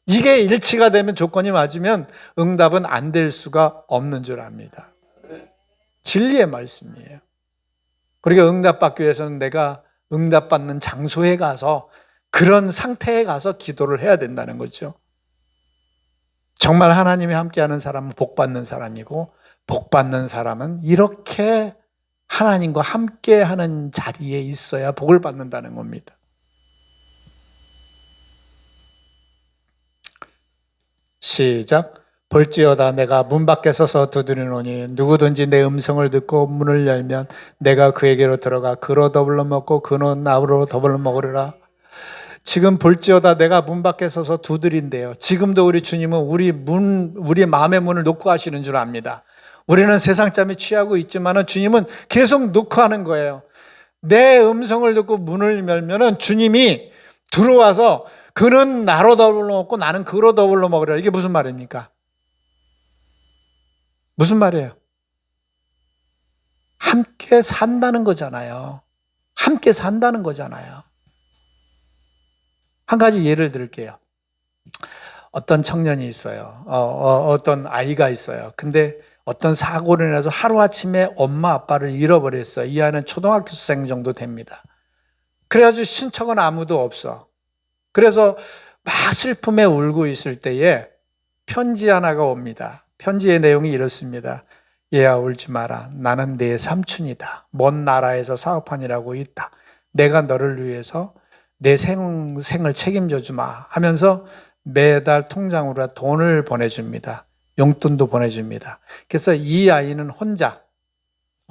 [SPEAKER 1] 이게 일치가 되면, 조건이 맞으면 응답은 안 될 수가 없는 줄 압니다. 진리의 말씀이에요. 그러니까 응답받기 위해서는 내가 응답받는 장소에 가서, 그런 상태에 가서 기도를 해야 된다는 거죠. 정말 하나님이 함께하는 사람은 복받는 사람이고, 복받는 사람은 이렇게 하나님과 함께하는 자리에 있어야 복을 받는다는 겁니다. 시작. 볼지어다 내가 문 밖에 서서 두드리노니 누구든지 내 음성을 듣고 문을 열면 내가 그에게로 들어가 그로 더불어 먹고 그는 나로 더불어 먹으리라. 지금 볼지어다 내가 문 밖에 서서 두드린대요. 지금도 우리 주님은 우리 마음의 문을 놓고 하시는 줄 압니다. 우리는 세상잠에 취하고 있지만 주님은 계속 놓고 하는 거예요. 내 음성을 듣고 문을 열면은 주님이 들어와서 그는 나로 더불어 먹고 나는 그로 더불어 먹으리라. 이게 무슨 말입니까? 무슨 말이에요? 함께 산다는 거잖아요. 함께 산다는 거잖아요. 한 가지 예를 들게요. 어떤 청년이 있어요. 어떤 아이가 있어요. 근데 어떤 사고로 인해서 하루아침에 엄마 아빠를 잃어버렸어요. 이 아이는 초등학생 정도 됩니다. 그래가지고 친척은 아무도 없어. 그래서 막 슬픔에 울고 있을 때에 편지 하나가 옵니다. 편지의 내용이 이렇습니다. 얘야 울지 마라. 나는 네 삼촌이다. 먼 나라에서 사업하느라고 있다. 내가 너를 위해서 내 생을 책임져 주마 하면서 매달 통장으로 돈을 보내줍니다. 용돈도 보내줍니다. 그래서 이 아이는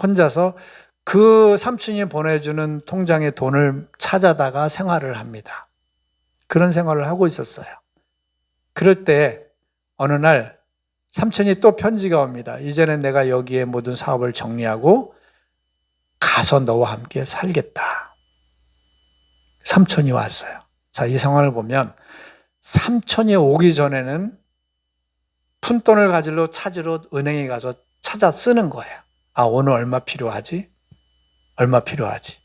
[SPEAKER 1] 혼자서 그 삼촌이 보내주는 통장에 돈을 찾아다가 생활을 합니다. 그런 생활을 하고 있었어요. 그럴 때 어느 날 삼촌이 또 편지가 옵니다. 이제는 내가 여기에 모든 사업을 정리하고 가서 너와 함께 살겠다. 삼촌이 왔어요. 자, 이 상황을 보면 삼촌이 오기 전에는 푼돈을 찾으러 은행에 가서 찾아 쓰는 거예요. 아, 오늘 얼마 필요하지? 얼마 필요하지?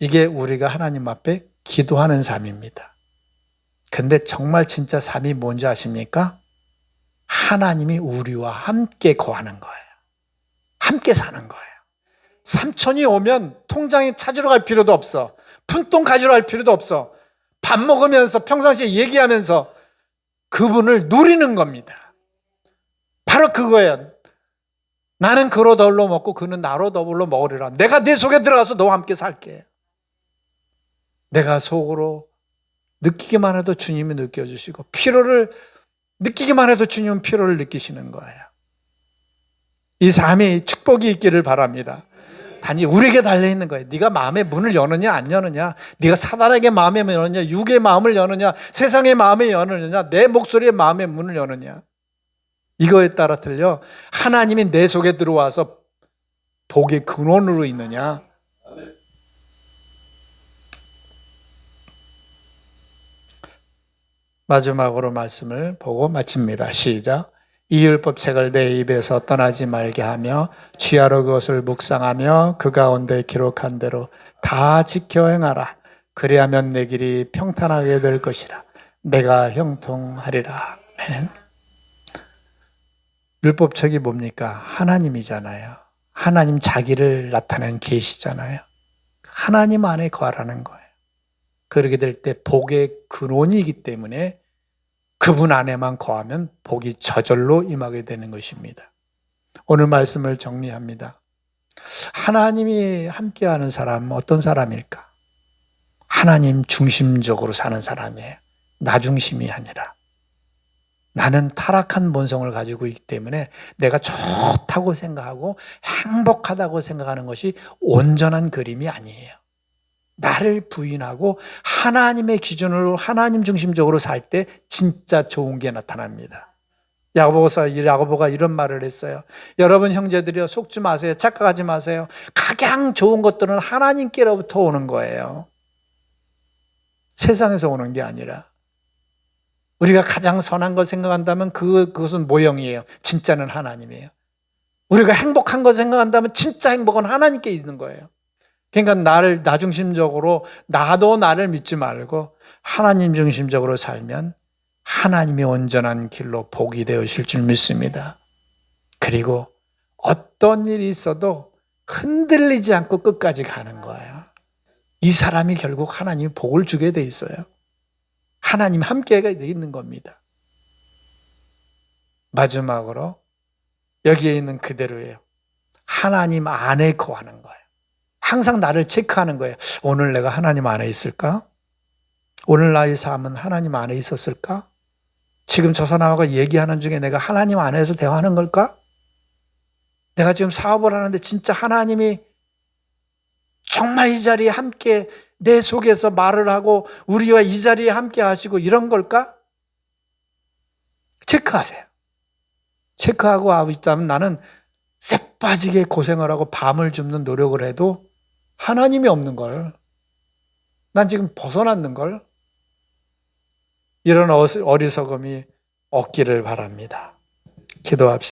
[SPEAKER 1] 이게 우리가 하나님 앞에 기도하는 삶입니다. 근데 정말 진짜 삶이 뭔지 아십니까? 하나님이 우리와 함께 거하는 거예요. 함께 사는 거예요. 삼촌이 오면 통장에 찾으러 갈 필요도 없어. 푼돈 가지러 갈 필요도 없어. 밥 먹으면서 평상시에 얘기하면서 그분을 누리는 겁니다. 바로 그거예요. 나는 그로 더불어 먹고 그는 나로 더불어 먹으리라. 내가 네 속에 들어가서 너와 함께 살게. 내가 속으로 느끼기만 해도 주님이 느껴주시고 피로를 느끼기만 해도 주님은 피로를 느끼시는 거예요. 이 삶이 축복이 있기를 바랍니다. 단지 우리에게 달려있는 거예요. 네가 마음의 문을 여느냐 안 여느냐, 네가 사단에게 마음의 문을 여느냐, 육의 마음을 여느냐, 세상의 마음을 여느냐, 내 목소리의 마음의 문을 여느냐, 이거에 따라 틀려 하나님이 내 속에 들어와서 복의 근원으로 있느냐. 마지막으로 말씀을 보고 마칩니다. 시작. 이 율법책을 내 입에서 떠나지 말게 하며 주야로 그것을 묵상하며 그 가운데 기록한 대로 다 지켜 행하라. 그리하면 내 길이 평탄하게 될 것이라. 내가 형통하리라. 율법책이 뭡니까? 하나님이잖아요. 하나님 자기를 나타낸 계시잖아요. 하나님 안에 거하라는 거예요. 그렇게 될 때 복의 근원이기 때문에 그분 안에만 거하면 복이 저절로 임하게 되는 것입니다. 오늘 말씀을 정리합니다. 하나님이 함께하는 사람은 어떤 사람일까? 하나님 중심적으로 사는 사람이에요. 나 중심이 아니라. 나는 타락한 본성을 가지고 있기 때문에 내가 좋다고 생각하고 행복하다고 생각하는 것이 온전한 그림이 아니에요. 나를 부인하고 하나님의 기준으로 하나님 중심적으로 살 때 진짜 좋은 게 나타납니다. 야고보가 이런 말을 했어요. 여러분 형제들이여, 속지 마세요. 착각하지 마세요. 가장 좋은 것들은 하나님께로부터 오는 거예요. 세상에서 오는 게 아니라. 우리가 가장 선한 것 생각한다면 그것은 모형이에요. 진짜는 하나님이에요. 우리가 행복한 것 생각한다면 진짜 행복은 하나님께 있는 거예요. 그러니까 나 중심적으로 나도 나를 믿지 말고 하나님 중심적으로 살면 하나님이 온전한 길로 복이 되으실 줄 믿습니다. 그리고 어떤 일이 있어도 흔들리지 않고 끝까지 가는 거예요. 이 사람이 결국 하나님이 복을 주게 돼 있어요. 하나님 함께가 돼 있는 겁니다. 마지막으로 여기에 있는 그대로예요. 하나님 안에 거하는 거예요. 항상 나를 체크하는 거예요. 오늘 내가 하나님 안에 있을까? 오늘 나의 삶은 하나님 안에 있었을까? 지금 저 사람하고 얘기하는 중에 내가 하나님 안에서 대화하는 걸까? 내가 지금 사업을 하는데 진짜 하나님이 정말 이 자리에 함께 내 속에서 말을 하고 우리와 이 자리에 함께 하시고 이런 걸까? 체크하세요. 체크하고 하고 있다면 나는 쎄빠지게 고생을 하고 밤을 줍는 노력을 해도 하나님이 없는 걸, 난 지금 벗어났는 걸, 이런 어리석음이 없기를 바랍니다. 기도합시다.